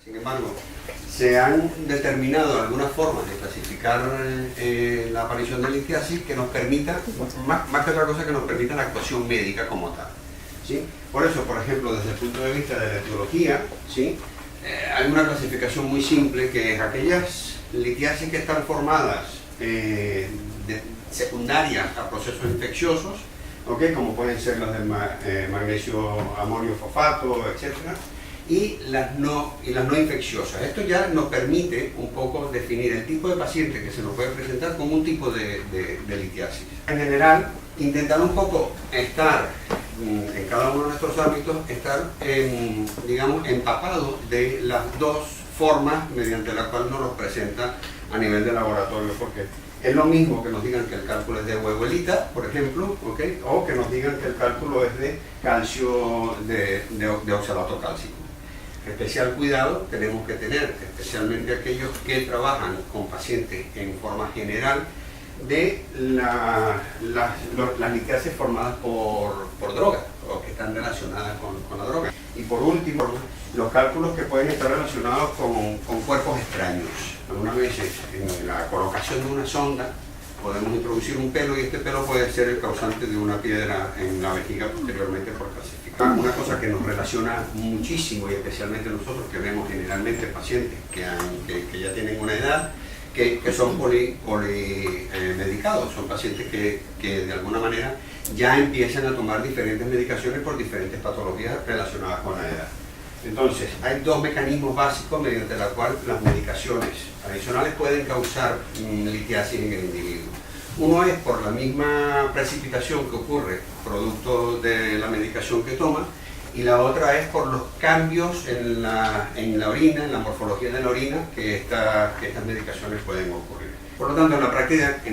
Sin embargo, se han determinado algunas formas de clasificar la aparición de litiasis que nos permita, más que otra cosa, que nos permita la actuación médica como tal, ¿sí? Por eso, por ejemplo, desde el punto de vista de la etiología, ¿sí? Hay una clasificación muy simple, que es aquellas litiasis que están formadas secundarias a procesos infecciosos, ¿okay? Como pueden ser las del magnesio amonio fosfato, etc. Y las no infecciosas. Esto ya nos permite un poco definir el tipo de paciente que se nos puede presentar como un tipo de litiasis. En general, intentar un poco estar en cada uno de nuestros ámbitos, estar digamos, empapado de las dos formas mediante las cuales nos los presenta a nivel de laboratorio, porque es lo mismo que nos digan que el cálculo es de huevuelita, por ejemplo, ¿okay? O que nos digan que el cálculo es de calcio, de oxalato cálcico. Especial cuidado tenemos que tener, especialmente aquellos que trabajan con pacientes en forma general, de las litiasis formadas por drogas o que están relacionadas con la droga. Y por último, los cálculos que pueden estar relacionados con cuerpos extraños. Algunas veces en la colocación de una sonda podemos introducir un pelo y este pelo puede ser el causante de una piedra en la vejiga posteriormente por calcificación. Una cosa que nos relaciona muchísimo, y especialmente nosotros que vemos generalmente pacientes que ya tienen una edad, que son polimedicados, son pacientes que de alguna manera ya empiezan a tomar diferentes medicaciones por diferentes patologías relacionadas con la edad. Entonces, hay dos mecanismos básicos mediante los cuales las medicaciones adicionales pueden causar litiasis en el individuo. Uno es por la misma precipitación que ocurre producto de la medicación que toma, y la otra es por los cambios en la orina, en la morfología de la orina, que estas medicaciones pueden ocurrir. Por lo tanto, en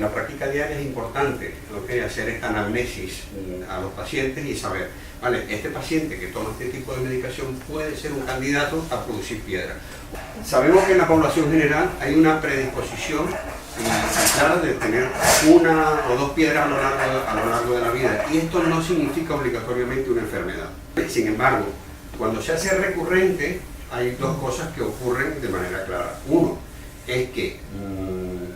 la práctica diaria es importante, ¿okay? Hacer esta anamnesis a los pacientes y saber, vale, este paciente que toma este tipo de medicación puede ser un candidato a producir piedra. Sabemos que en la población general hay una predisposición clara de tener una o dos piedras a lo largo de la vida, y esto no significa obligatoriamente una enfermedad. Sin embargo, cuando se hace recurrente, hay dos cosas que ocurren de manera clara. Uno es que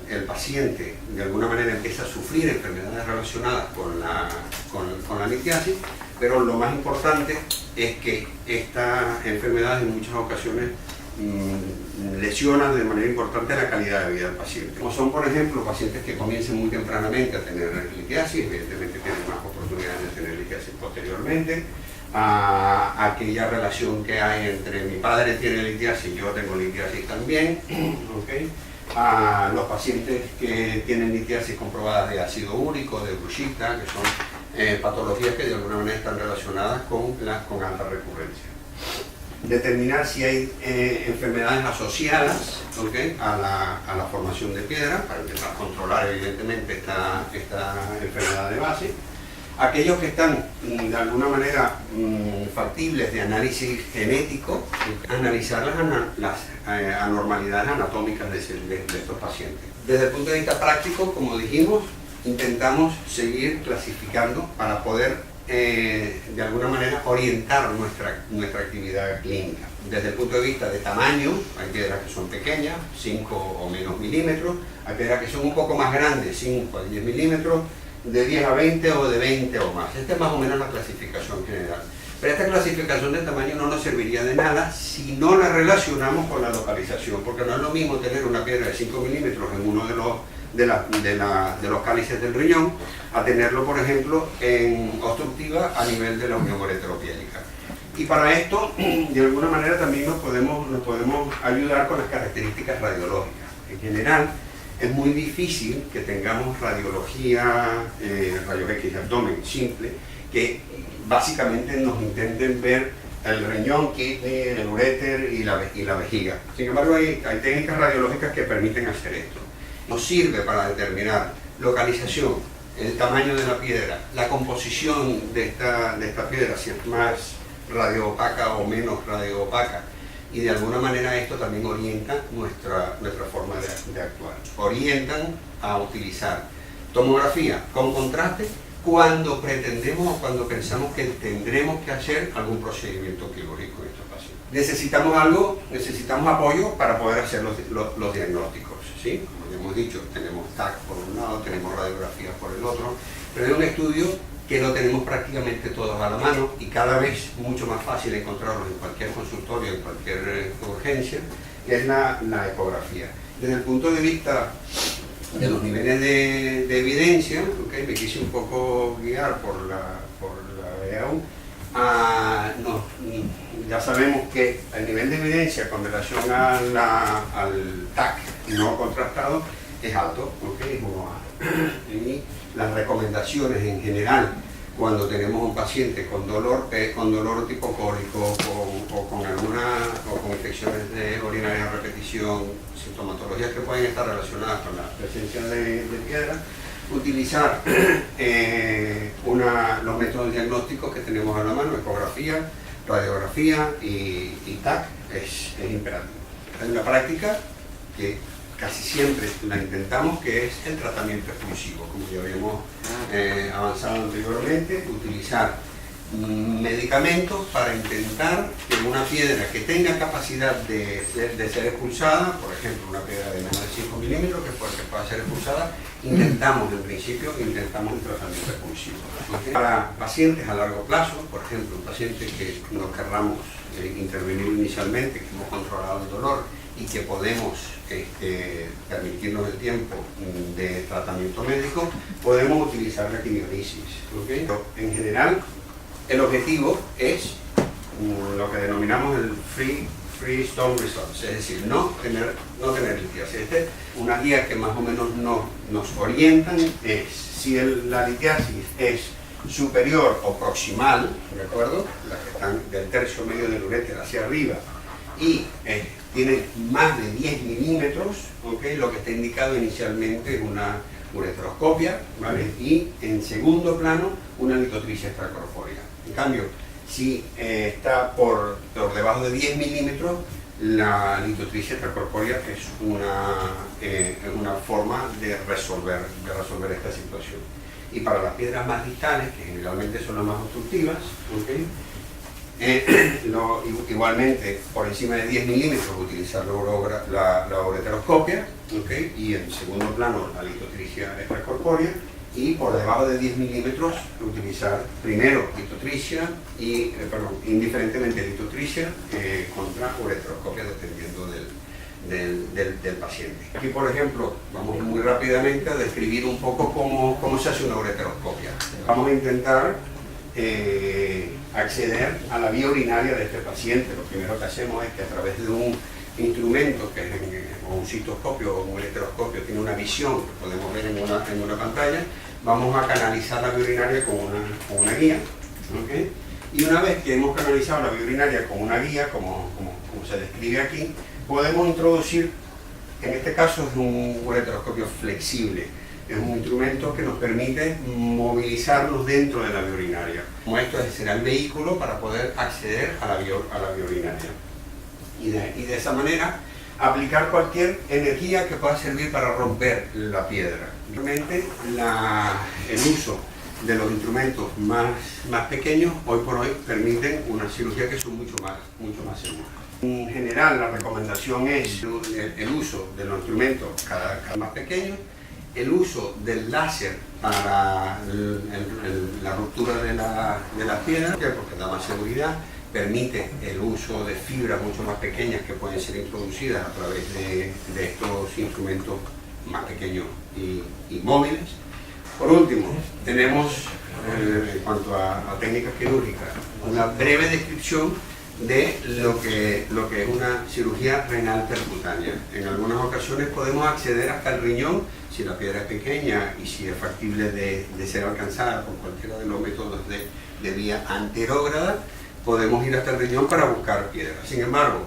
el paciente de alguna manera empieza a sufrir enfermedades relacionadas con la litiasis, pero lo más importante es que estas enfermedades en muchas ocasiones lesionan de manera importante la calidad de vida del paciente. Como son, por ejemplo, pacientes que comiencen muy tempranamente a tener litiasis, evidentemente tienen más oportunidades de tener litiasis posteriormente. A aquella relación que hay entre mi padre tiene litiasis y yo tengo litiasis también, ¿okay? A los pacientes que tienen litiasis comprobadas de ácido úrico, de bruxita, que son patologías que de alguna manera están relacionadas con alta recurrencia. Determinar si hay enfermedades asociadas, ¿okay? a la formación de piedra, para intentar controlar evidentemente esta enfermedad de base. Aquellos que están de alguna manera factibles de análisis genético, analizar las anormalidades anatómicas de estos pacientes. Desde el punto de vista práctico, como dijimos, intentamos seguir clasificando para poder de alguna manera orientar nuestra actividad clínica. Desde el punto de vista de tamaño, hay piedras que son pequeñas, 5 o menos milímetros, hay piedras que son un poco más grandes, 5 a 10 milímetros, de 10 a 20 o de 20 o más. Esta es más o menos la clasificación general. Pero esta clasificación de tamaño no nos serviría de nada si no la relacionamos con la localización, porque no es lo mismo tener una piedra de 5 milímetros en uno de los cálices del riñón a tenerlo, por ejemplo, en obstructiva a nivel de la unión ureteropiélica. Y para esto, de alguna manera, también nos podemos ayudar con las características radiológicas. En general, es muy difícil que tengamos radiología, rayos X de abdomen simple, que básicamente nos intenten ver el riñón, kidney, el uréter y la vejiga. Sin embargo, hay técnicas radiológicas que permiten hacer esto. Nos sirve para determinar localización, el tamaño de la piedra, la composición de esta piedra, si es más radioopaca o menos radioopaca, y de alguna manera esto también orienta nuestra forma de actuar. Orientan a utilizar tomografía con contraste cuando pretendemos o cuando pensamos que tendremos que hacer algún procedimiento quirúrgico en estos pacientes. necesitamos algo, necesitamos apoyo para poder hacer los diagnósticos, ¿sí? Como ya hemos dicho, tenemos TAC por un lado, tenemos radiografía por el otro, pero es un estudio que lo tenemos prácticamente todos a la mano y cada vez mucho más fácil encontrarlos en cualquier consultorio, en cualquier urgencia, que es la ecografía. Desde el punto de vista de los niveles de evidencia, ¿okay? Me quise un poco guiar por la EAU. No, ya sabemos que el nivel de evidencia con relación al TAC no contrastado es alto, ¿okay? Es 1A. Y las recomendaciones en general cuando tenemos un paciente con dolor tipo cólico o con infecciones urinarias a repetición, sintomatologías que pueden estar relacionadas con la presencia de piedra, utilizar los métodos diagnósticos que tenemos a la mano, ecografía, radiografía y TAC, es imperativo. Hay una práctica que casi siempre la intentamos, que es el tratamiento exclusivo, como ya habíamos avanzado anteriormente, utilizar medicamentos para intentar que una piedra que tenga capacidad de ser expulsada, por ejemplo una piedra de menos de 5 milímetros que pueda ser expulsada, intentamos en principio el tratamiento expulsivo. ¿Okay? Para pacientes a largo plazo, por ejemplo un paciente que no querramos intervenir inicialmente, que hemos controlado el dolor y que podemos permitirnos el tiempo de tratamiento médico, podemos utilizar la quimiolisis. ¿Okay? En general, el objetivo es lo que denominamos el free stone results, es decir, no tener litiasis. Una guía que más o menos nos orientan es si la litiasis es superior o proximal, ¿de acuerdo? Las que están del tercio medio del uréter hacia arriba y tiene más de 10 milímetros, ¿okay? Lo que está indicado inicialmente es una ureteroscopia, ¿vale? Y en segundo plano una litotripsia extracorpórea. En cambio, si está por debajo de 10 milímetros, la litotripsia extracorpórea es una forma de resolver esta situación. Y para las piedras más distales, que generalmente son las más obstructivas, ¿okay? Igualmente por encima de 10 milímetros utilizar la ureteroscopia, ¿okay? Y en segundo plano la litotripsia extracorpórea, y por debajo de 10 milímetros utilizar primero litotripsia indiferentemente litotripsia contra ureteroscopia dependiendo del paciente. Aquí por ejemplo vamos muy rápidamente a describir un poco cómo se hace una ureteroscopia. Vamos a intentar acceder a la vía urinaria de este paciente. Lo primero que hacemos es que a través de un instrumento que es un citoscopio o un ureteroscopio, tiene una visión que podemos ver en una pantalla, vamos a canalizar la vía urinaria con una guía, ¿okay? Y una vez que hemos canalizado la vía urinaria con una guía, como se describe aquí, podemos introducir, en este caso es un ureteroscopio flexible, es un instrumento que nos permite movilizarnos dentro de la vía urinaria. Como esto será el vehículo para poder acceder a la vía urinaria. Y de esa manera aplicar cualquier energía que pueda servir para romper la piedra. Realmente el uso de los instrumentos más pequeños hoy por hoy permiten una cirugía que son mucho más seguras. En general la recomendación es el uso de los instrumentos cada más pequeños, el uso del láser para la ruptura de las piedras, porque da más seguridad, permite el uso de fibras mucho más pequeñas que pueden ser introducidas a través de estos instrumentos más pequeños y móviles. Por último, tenemos, en cuanto a técnicas quirúrgicas, una breve descripción de lo que es una cirugía renal percutánea. En algunas ocasiones podemos acceder hasta el riñón si la piedra es pequeña y si es factible de ser alcanzada con cualquiera de los métodos de vía anterógrada. Podemos ir hasta el riñón para buscar piedras. Sin embargo,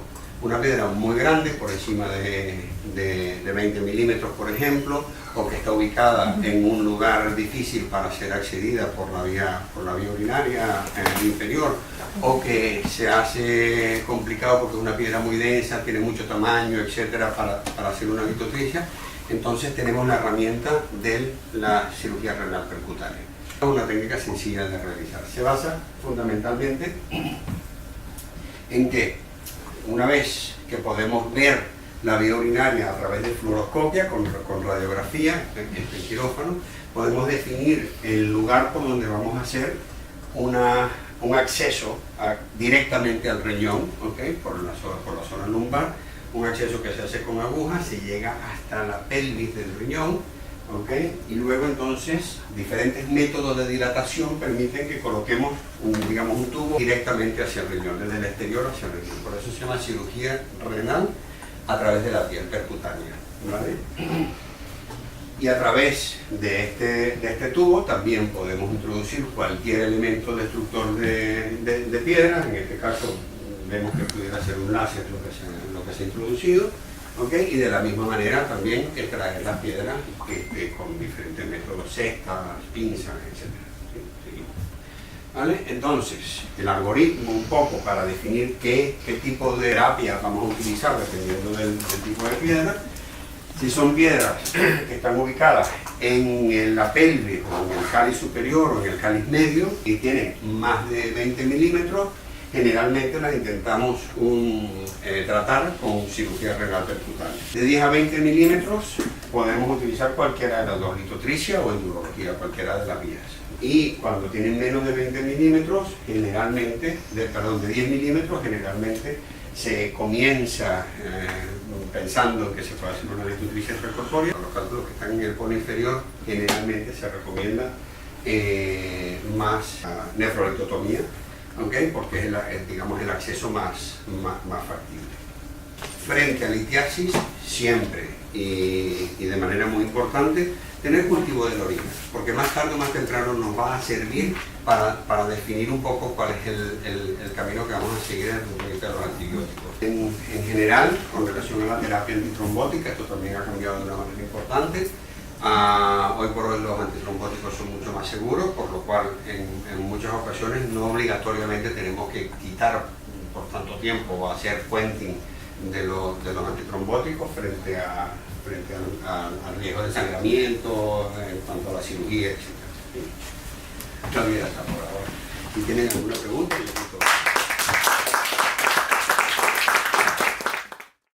una piedra muy grande, por encima de 20 milímetros, por ejemplo, o que está ubicada en un lugar difícil para ser accedida por la vía urinaria inferior, o que se hace complicado porque es una piedra muy densa, tiene mucho tamaño, etcétera, para hacer una litotripsia, entonces tenemos la herramienta de la cirugía renal percutánea. Es una técnica sencilla de realizar. Se basa fundamentalmente en que una vez que podemos ver la vía urinaria a través de fluoroscopia con radiografía en quirófano, podemos definir el lugar por donde vamos a hacer un acceso directamente al riñón, ¿okay? por la zona lumbar, un acceso que se hace con agujas, se llega hasta la pelvis del riñón, ¿okay? Y luego entonces diferentes métodos de dilatación permiten que coloquemos un tubo directamente hacia el riñón, desde el exterior hacia el riñón. Por eso se llama cirugía renal a través de la piel percutánea, ¿vale? Y a través de este tubo también podemos introducir cualquier elemento destructor de piedras. En este caso vemos que pudiera ser un láser lo que se ha introducido, ¿okay? Y de la misma manera también extraer las piedras con diferentes métodos, cestas, pinzas, etc. ¿Sí? ¿Vale? Entonces, el algoritmo un poco para definir qué tipo de terapia vamos a utilizar dependiendo del tipo de piedra. Si son piedras que están ubicadas en la pelvis o en el cáliz superior o en el cáliz medio y tienen más de 20 milímetros, generalmente las intentamos tratar con cirugía renal percutánea. De 10 a 20 milímetros podemos utilizar cualquiera de las dos, litotricia o endurología, cualquiera de las vías. Y cuando tienen menos de 20 milímetros, generalmente, de 10 milímetros, generalmente se comienza pensando en que se puede hacer una litotricia extracorpórea. Los cálculos que están en el polo inferior, generalmente se recomienda más nefrolitotomía, ¿okay? Porque es el acceso más factible. Frente a la litiasis, siempre y de manera muy importante, tener cultivo de la orina, porque más tarde o más temprano nos va a servir para definir un poco cuál es el camino que vamos a seguir desde el punto de vista de los antibióticos. En general, con relación a la terapia antitrombótica, esto también ha cambiado de una manera importante. Hoy por hoy los antitrombóticos son mucho más seguros, por lo cual en muchas ocasiones no obligatoriamente tenemos que quitar por tanto tiempo o hacer puenting de los antitrombóticos frente al riesgo de sangramiento, en cuanto a la cirugía, etc. Muchas gracias por ahora. Si tienen alguna pregunta, yo